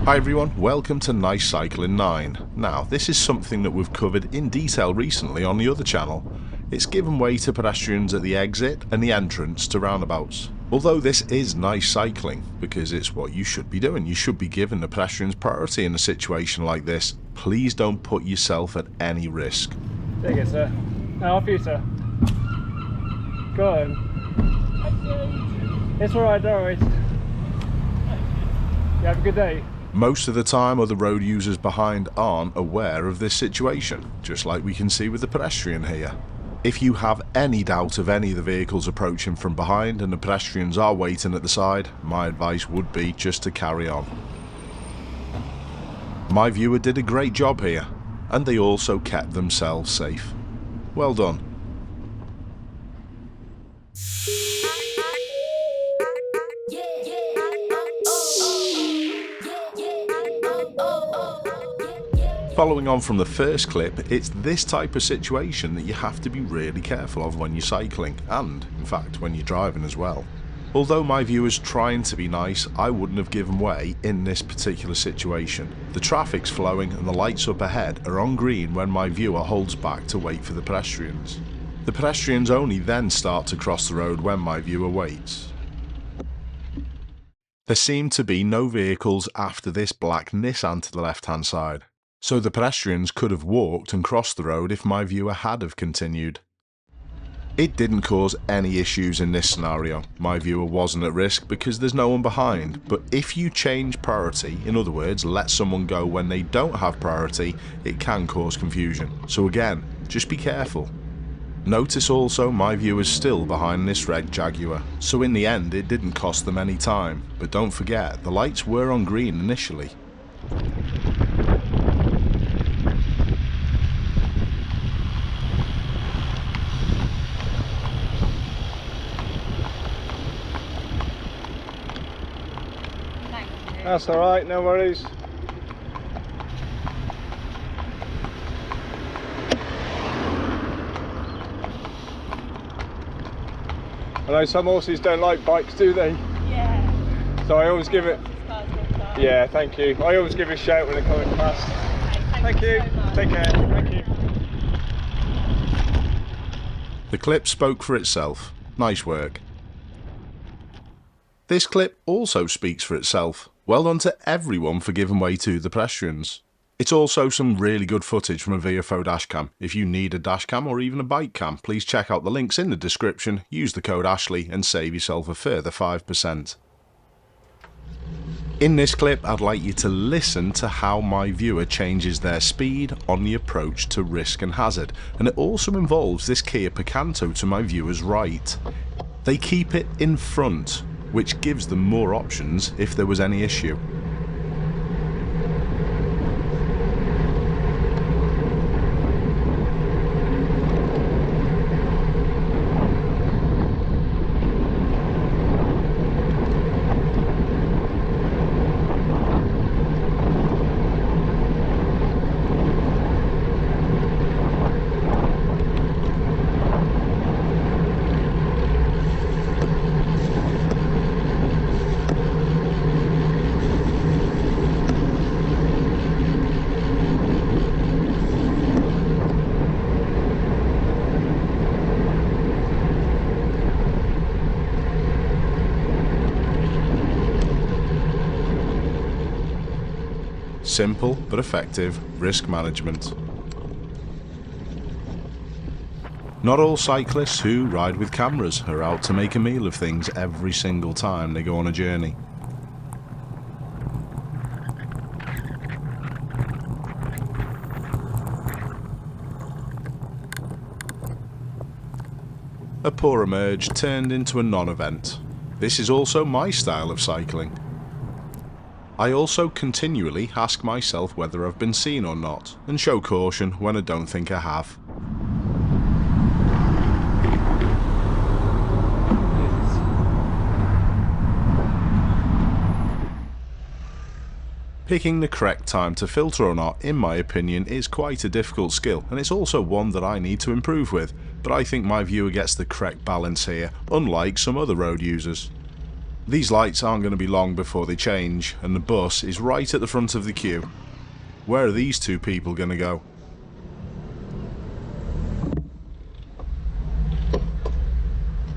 Hi everyone, welcome to Nice Cycling 9. Now, this is something that we've covered in detail recently on the other channel. It's given way to pedestrians at the exit and the entrance to roundabouts. Although this is nice cycling, because it's what you should be doing. You should be giving the pedestrians priority in a situation like this. Please don't put yourself at any risk. There you go, sir. Now off you, sir. Go on. It's alright, don't worry. You have a good day. Most of the time, other road users behind aren't aware of this situation, just like we can see with the pedestrian here. If you have any doubt of any of the vehicles approaching from behind and the pedestrians are waiting at the side, my advice would be just to carry on. My viewer did a great job here, and they also kept themselves safe. Well done. Following on from the first clip, it's this type of situation that you have to be really careful of when you're cycling, and in fact when you're driving as well. Although my viewer's trying to be nice, I wouldn't have given way in this particular situation. The traffic's flowing and the lights up ahead are on green when my viewer holds back to wait for the pedestrians. The pedestrians only then start to cross the road when my viewer waits. There seem to be no vehicles after this black Nissan to the left hand side, so the pedestrians could have walked and crossed the road if my viewer had have continued. It didn't cause any issues in this scenario. My viewer wasn't at risk because there's no one behind, but if you change priority, in other words let someone go when they don't have priority, it can cause confusion. So again, just be careful. Notice also my viewer's still behind this red Jaguar, so in the end it didn't cost them any time, but don't forget the lights were on green initially. That's alright, no worries. I know some horses don't like bikes, do they? Yeah. So I always give it... Yeah, thank you. I always give a shout when they're coming past. Okay, Thank you. So Take care. Thank you. The clip spoke for itself. Nice work. This clip also speaks for itself. Well done to everyone for giving way to the pedestrians. It's also some really good footage from a VFO dashcam. If you need a dashcam or even a bike cam, please check out the links in the description, use the code Ashley and save yourself a further 5%. In this clip, I'd like you to listen to how my viewer changes their speed on the approach to risk and hazard, and it also involves this Kia Picanto to my viewer's right. They keep it in front, which gives them more options if there was any issue. Simple but effective risk management. Not all cyclists who ride with cameras are out to make a meal of things every single time they go on a journey. A poorer merge turned into a non-event. This is also my style of cycling. I also continually ask myself whether I've been seen or not, and show caution when I don't think I have. Picking the correct time to filter or not, in my opinion, is quite a difficult skill, and it's also one that I need to improve with, but I think my viewer gets the correct balance here, unlike some other road users. These lights aren't going to be long before they change, and the bus is right at the front of the queue. Where are these two people going to go?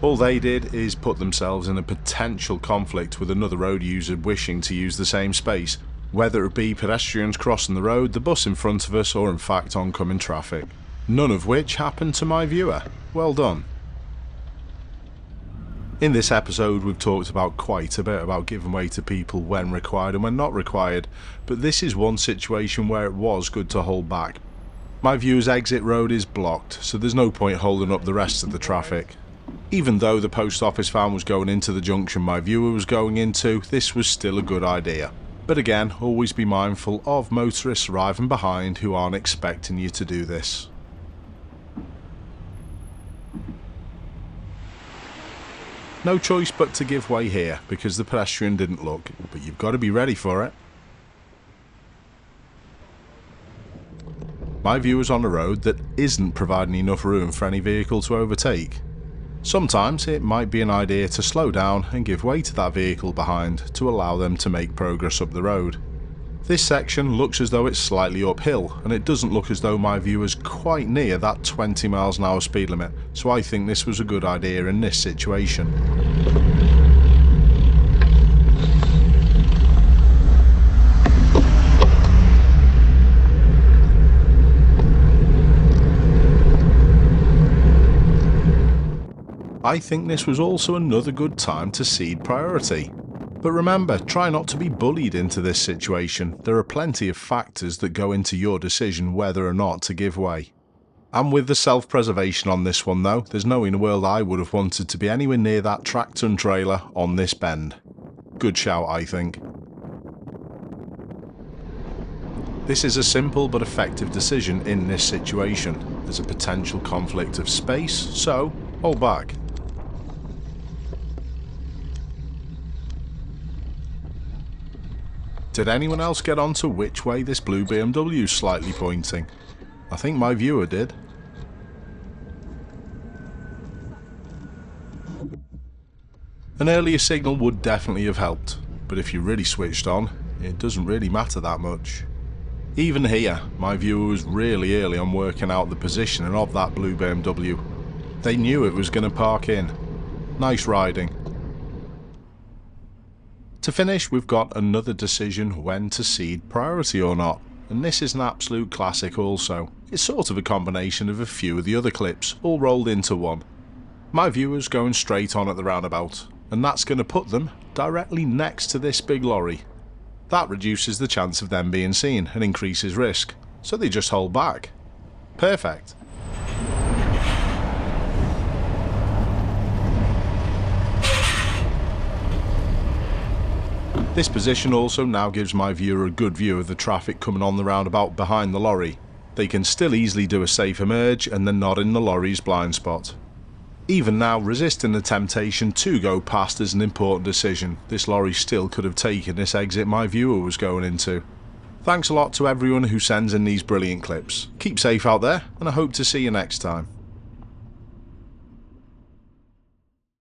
All they did is put themselves in a potential conflict with another road user wishing to use the same space, whether it be pedestrians crossing the road, the bus in front of us, or in fact oncoming traffic. None of which happened to my viewer. Well done. In this episode we've talked about quite a bit about giving way to people when required and when not required, but this is one situation where it was good to hold back. My viewer's exit road is blocked, so there's no point holding up the rest of the traffic. Even though the post office van was going into the junction my viewer was going into, this was still a good idea. But again, always be mindful of motorists arriving behind who aren't expecting you to do this. No choice but to give way here, because the pedestrian didn't look, but you've got to be ready for it. My viewer's on a road that isn't providing enough room for any vehicle to overtake. Sometimes it might be an idea to slow down and give way to that vehicle behind to allow them to make progress up the road. This section looks as though it's slightly uphill, and it doesn't look as though my viewer's quite near that 20 miles an hour speed limit, so I think this was a good idea in this situation. I think this was also another good time to cede priority. But remember, try not to be bullied into this situation. There are plenty of factors that go into your decision whether or not to give way. And with the self-preservation on this one though, there's no in the world I would have wanted to be anywhere near that tractor and trailer on this bend. Good shout, I think. This is a simple but effective decision in this situation. There's a potential conflict of space, so hold back. Did anyone else get onto which way this blue BMW is slightly pointing? I think my viewer did. An earlier signal would definitely have helped, but if you really switched on, it doesn't really matter that much. Even here, my viewer was really early on working out the positioning of that blue BMW. They knew it was going to park in. Nice riding. To finish, we've got another decision when to cede priority or not, and this is an absolute classic also. It's sort of a combination of a few of the other clips, all rolled into one. My viewer's going straight on at the roundabout, and that's going to put them directly next to this big lorry. That reduces the chance of them being seen and increases risk, so they just hold back. Perfect. This position also now gives my viewer a good view of the traffic coming on the roundabout behind the lorry. They can still easily do a safe emerge and they're not in the lorry's blind spot. Even now, resisting the temptation to go past is an important decision. This lorry still could have taken this exit my viewer was going into. Thanks a lot to everyone who sends in these brilliant clips. Keep safe out there, and I hope to see you next time.